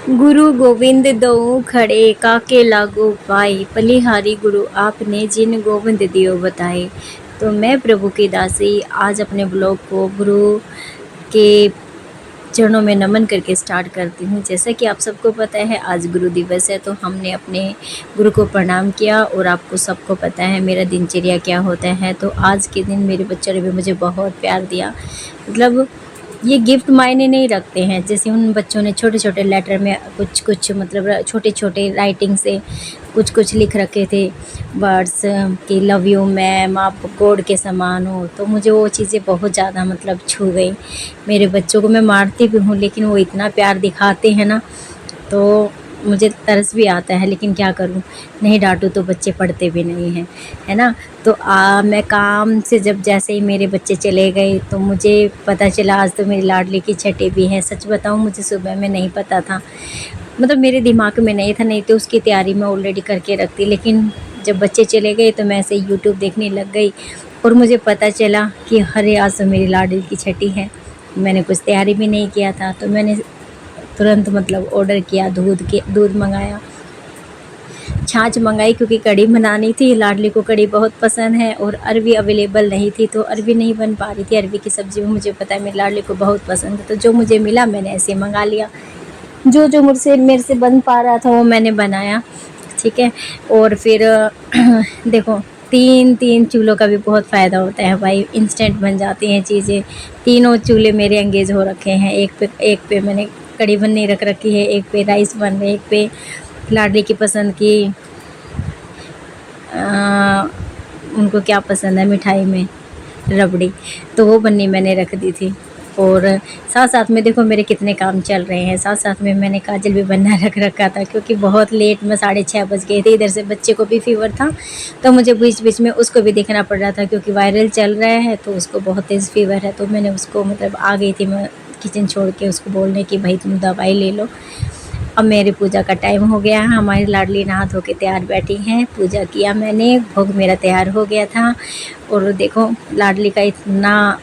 गुरु गोविंद दोऊ खड़े काके लागू पाए, बलिहारी गुरु आपने जिन गोविंद दियो बताए। तो मैं प्रभु की दासी आज अपने ब्लॉग को गुरु के चरणों में नमन करके स्टार्ट करती हूँ। जैसा कि आप सबको पता है आज गुरु दिवस है, तो हमने अपने गुरु को प्रणाम किया और आपको सबको पता है मेरा दिनचर्या क्या होता है। तो आज के दिन मेरे बच्चों ने भी मुझे बहुत प्यार दिया। मतलब ये गिफ्ट मायने नहीं रखते हैं। जैसे उन बच्चों ने छोटे छोटे लेटर में कुछ कुछ मतलब छोटे छोटे राइटिंग से कुछ कुछ लिख रखे थे वर्ड्स कि लव यू मैम, आप गॉड के समान हो। तो मुझे वो चीज़ें बहुत ज़्यादा मतलब छू गई। मेरे बच्चों को मैं मारती भी हूँ लेकिन वो इतना प्यार दिखाते हैं ना, तो मुझे तरस भी आता है, लेकिन क्या करूँ, नहीं डांटूँ तो बच्चे पढ़ते भी नहीं हैं, है ना। तो मैं काम से जब जैसे ही मेरे बच्चे चले गए तो मुझे पता चला आज तो मेरी लाडली की छठी भी है। सच बताऊँ मुझे सुबह में नहीं पता था, मतलब मेरे दिमाग में नहीं था, नहीं तो उसकी तैयारी मैं ऑलरेडी करके रखती। लेकिन जब बच्चे चले गए तो मैं ऐसे यूट्यूब देखने लग गई और मुझे पता चला कि अरे आज तो मेरी लाडली की छठी है। मैंने कुछ तैयारी भी नहीं किया था, तो मैंने तुरंत मतलब ऑर्डर किया, दूध मंगाया, छाछ मंगाई क्योंकि कढ़ी बनानी थी। लाडली को कढ़ी बहुत पसंद है और अरबी अवेलेबल नहीं थी तो अरबी नहीं बन पा रही थी। अरबी की सब्ज़ी भी मुझे पता है मेरी लाडली को बहुत पसंद है, तो जो मुझे मिला मैंने ऐसे मंगा लिया। जो जो मुझसे मेरे से बन पा रहा था वो मैंने बनाया, ठीक है। और फिर देखो तीन तीन चूल्हों का भी बहुत फ़ायदा होता है भाई, इंस्टेंट बन जाती हैं चीज़ें। तीनों चूल्हे मेरे एंगेज हो रखे हैं। एक पे मैंने कढ़ी बननी रख रखी है, एक पे राइस बन रहे, एक पे लाडली की पसंद की उनको क्या पसंद है मिठाई में, रबड़ी, तो वो बननी मैंने रख दी थी। और साथ साथ में देखो मेरे कितने काम चल रहे हैं। साथ साथ में मैंने काजल भी बनना रख रखा था क्योंकि बहुत लेट में 6:30 बज गए थे। इधर से बच्चे को भी फीवर था तो मुझे बीच बीच में उसको भी देखना पड़ रहा था क्योंकि वायरल चल रहा है, तो उसको बहुत तेज़ फीवर है। तो मैंने उसको मतलब आ गई थी मैं किचन छोड़ के उसको बोलने कि भाई तुम दवाई ले लो। अब मेरी पूजा का टाइम हो गया है। हमारी लाडली नहा धो के तैयार बैठी हैं। पूजा किया मैंने, भोग मेरा तैयार हो गया था। और देखो लाडली का इतना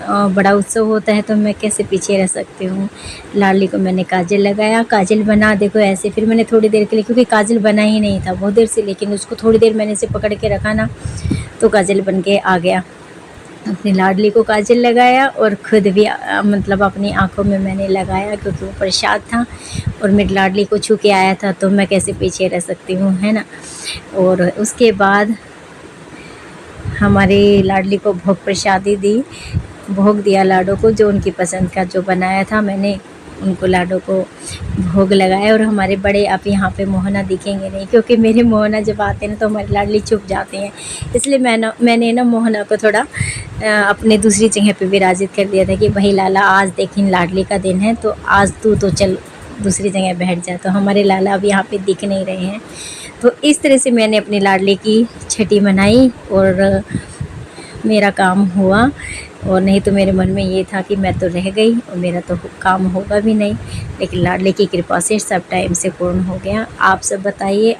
बड़ा उत्सव होता है तो मैं कैसे पीछे रह सकती हूँ। लाडली को मैंने काजल लगाया, काजल बना देखो ऐसे। फिर मैंने थोड़ी देर के लिए, क्योंकि काजल बना ही नहीं था बहुत देर से, लेकिन उसको थोड़ी देर मैंने इसे पकड़ के रखा ना तो काजल बन के आ गया। अपनी लाडली को काजल लगाया और खुद भी मतलब अपनी आँखों में मैंने लगाया क्योंकि वो प्रसाद था और मेरी लाडली को छू के आया था, तो मैं कैसे पीछे रह सकती हूँ, है ना। और उसके बाद हमारी लाडली को भोग प्रसादी दी, भोग दिया लाडो को, जो उनकी पसंद का जो बनाया था मैंने उनको लाडो को भोग लगाया। और हमारे बड़े आप यहाँ पे मोहना दिखेंगे नहीं क्योंकि मेरे मोहना जब आते हैं ना तो हमारी लाडली छुप जाते हैं, इसलिए मैंने ना मोहना को थोड़ा अपने दूसरी जगह पे विराजित कर दिया था कि भाई लाला आज देखिन लाडली का दिन है तो आज तू तो चल दूसरी जगह बैठ जा। तो हमारे लाला अब यहाँ पे दिख नहीं रहे हैं। तो इस तरह से मैंने अपनी लाडली की छठी मनाई और मेरा काम हुआ। और नहीं तो मेरे मन में ये था कि मैं तो रह गई और मेरा तो काम होगा भी नहीं, लेकिन लाडली की कृपा से सब टाइम से पूर्ण हो गया। आप सब बताइए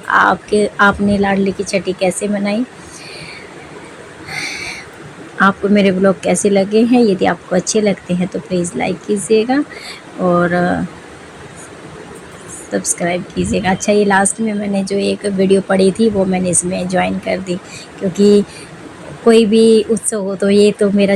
आपने लाडली की छठी कैसे मनाई, आपको मेरे ब्लॉग कैसे लगे हैं। यदि आपको अच्छे लगते हैं तो प्लीज़ लाइक कीजिएगा और सब्सक्राइब कीजिएगा। अच्छा ये लास्ट में मैंने जो एक वीडियो पढ़ी थी वो मैंने इसमें ज्वाइन कर दी, क्योंकि कोई भी उत्सव हो तो ये तो मेरा